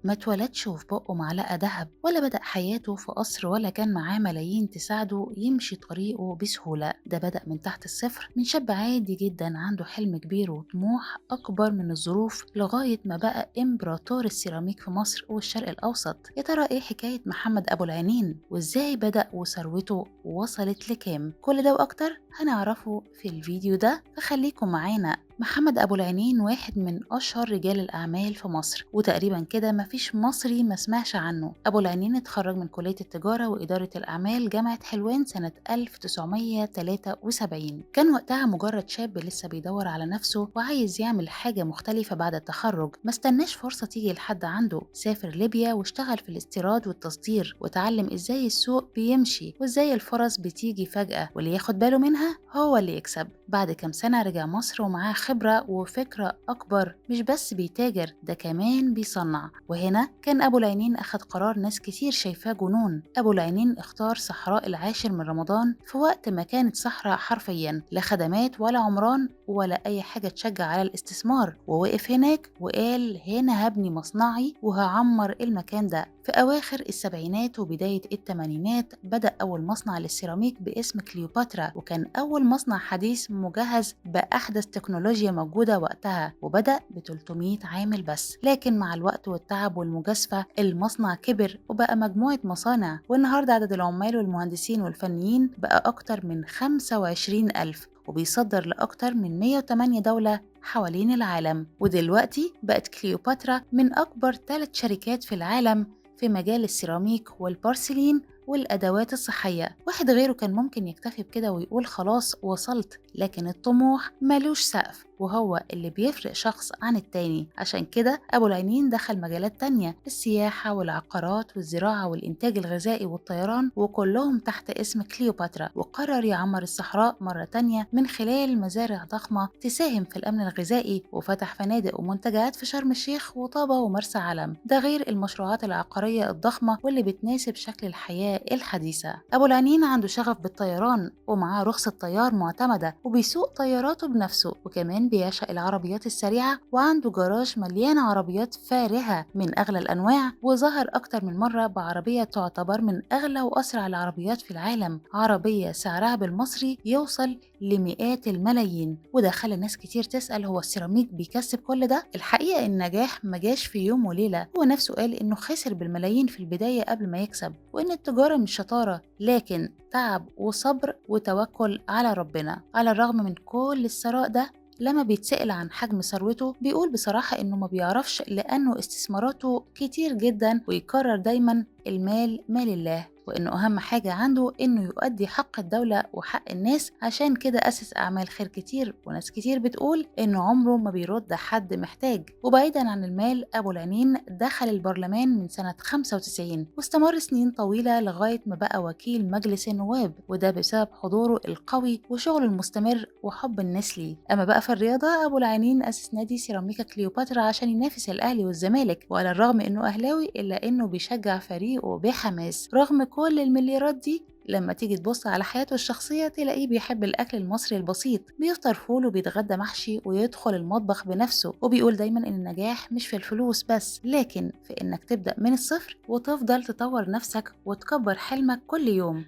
ما اتولدش وفي بقه معلقة دهب، ولا بدأ حياته في قصر، ولا كان معاه ملايين تساعده يمشي طريقه بسهولة. ده بدأ من تحت الصفر، من شاب عادي جدا عنده حلم كبير وطموح أكبر من الظروف، لغاية ما بقى إمبراطور السيراميك في مصر والشرق الأوسط. يا ترى إيه حكاية محمد أبو العينين، وإزاي بدأ وثروته وصلت لكام؟ كل ده وأكتر هنعرفه في الفيديو ده، فخليكم معانا. محمد أبو العينين واحد من أشهر رجال الأعمال في مصر، وتقريبا كده مفيش مصري ما سمعش عنه. أبو العينين اتخرج من كلية التجارة وإدارة الأعمال جامعة حلوان سنة 1973. كان وقتها مجرد شاب لسه بيدور على نفسه وعايز يعمل حاجة مختلفة بعد التخرج. ما استناش فرصة تيجي لحد عنده، سافر ليبيا واشتغل في الاستيراد والتصدير، وتعلم إزاي السوق بيمشي وإزاي الفرص بتيجي فجأة، واللي ياخد باله منها هو اللي يكسب. بعد كام سنة رجع مصر ومعاه خبرة وفكرة أكبر، مش بس بيتاجر، ده كمان بيصنع. وهنا كان أبو العينين أخد قرار ناس كتير شايفاه جنون. أبو العينين اختار صحراء العاشر من رمضان في وقت ما كانت صحراء حرفيا، لا خدمات ولا عمران ولا أي حاجة تشجع على الاستثمار، ووقف هناك وقال هنا هبني مصنعي وهعمر المكان ده. في أواخر السبعينات وبداية الثمانينات بدأ أول مصنع للسيراميك باسم كليوباترا، وكان أول مصنع حديث مجهز بأحدث تكنولوجيا موجودة وقتها، وبدأ ب 300 عامل بس. لكن مع الوقت والتعب والمجازفة المصنع كبر وبقى مجموعة مصانع، والنهاردة عدد العمال والمهندسين والفنيين بقى أكتر من 25 ألف، وبيصدر لأكتر من 108 دولة حوالين العالم. ودلوقتي بقت كليوباترا من أكبر 3 شركات في العالم في مجال السيراميك والبورسلين والأدوات الصحية. واحد غيره كان ممكن يكتفي بكده ويقول خلاص وصلت، لكن الطموح ملوش سقف، وهو اللي بيفرق شخص عن التاني. عشان كده أبو العينين دخل مجالات تانية، السياحة والعقارات والزراعة والإنتاج الغذائي والطيران، وكلهم تحت اسم كليوباترا. وقرر يعمر الصحراء مرة تانية من خلال مزارع ضخمة تساهم في الأمن الغذائي، وفتح فنادق ومنتجعات في شرم الشيخ وطابة ومرسى علم، ده غير المشروعات العقارية الضخمة واللي بتناسب شكل الحياة الحديثة. أبو العنين عنده شغف بالطيران ومعاه رخصة طيار معتمدة، وبيسوق طياراته بنفسه، وكمان بيعشق العربيات السريعة، وعنده جراج مليان عربيات فارهة من أغلى الأنواع، وظهر أكتر من مرة بعربية تعتبر من أغلى وأسرع العربيات في العالم، عربية سعرها بالمصري يوصل لمئات الملايين. وده خلى ناس كتير تسأل هو السيراميك بيكسب كل ده؟ الحقيقة النجاح مجاش في يوم وليلة، هو نفسه قال إنه خسر بالملايين في البداية قبل ما يكسب، وإن التجارة مش شطارة لكن تعب وصبر وتوكل على ربنا. على الرغم من كل الثراء ده، لما بيتسأل عن حجم ثروته بيقول بصراحة إنه ما بيعرفش، لأنه استثماراته كتير جدا، ويكرر دايما المال مال الله، وإنه أهم حاجة عنده إنه يؤدي حق الدولة وحق الناس. عشان كده أسس أعمال خير كتير، وناس كتير بتقول إنه عمره ما بيرد حد محتاج. وبعيدا عن المال، أبو العنين دخل البرلمان من سنة 95 واستمر سنين طويلة لغاية ما بقى وكيل مجلس النواب، وده بسبب حضوره القوي وشغله المستمر وحب الناس ليه. أما بقى في الرياضة، أبو العنين أسس نادي سيراميكا كليوباترا عشان ينافس الأهلي والزمالك، وعلى الرغم إنه أهلاوي إلا إنه بيشجع فريقه بحماس رغم كل المليارات دي. لما تيجي تبص على حياته الشخصية تلاقيه بيحب الأكل المصري البسيط، بيفطر فول وبيتغدى محشي ويدخل المطبخ بنفسه، وبيقول دايما إن النجاح مش في الفلوس بس، لكن في إنك تبدأ من الصفر وتفضل تطور نفسك وتكبر حلمك كل يوم.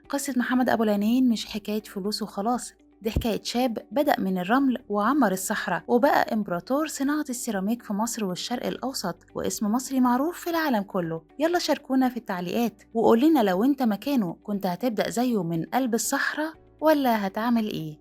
قصة محمد أبو العينين مش حكاية فلوس وخلاص، دي حكاية شاب بدأ من الرمل وعمر الصحراء وبقى إمبراطور صناعة السيراميك في مصر والشرق الأوسط، واسم مصري معروف في العالم كله. يلا شاركونا في التعليقات وقولنا لو انت مكانه كنت هتبدأ زيه من قلب الصحراء ولا هتعمل ايه؟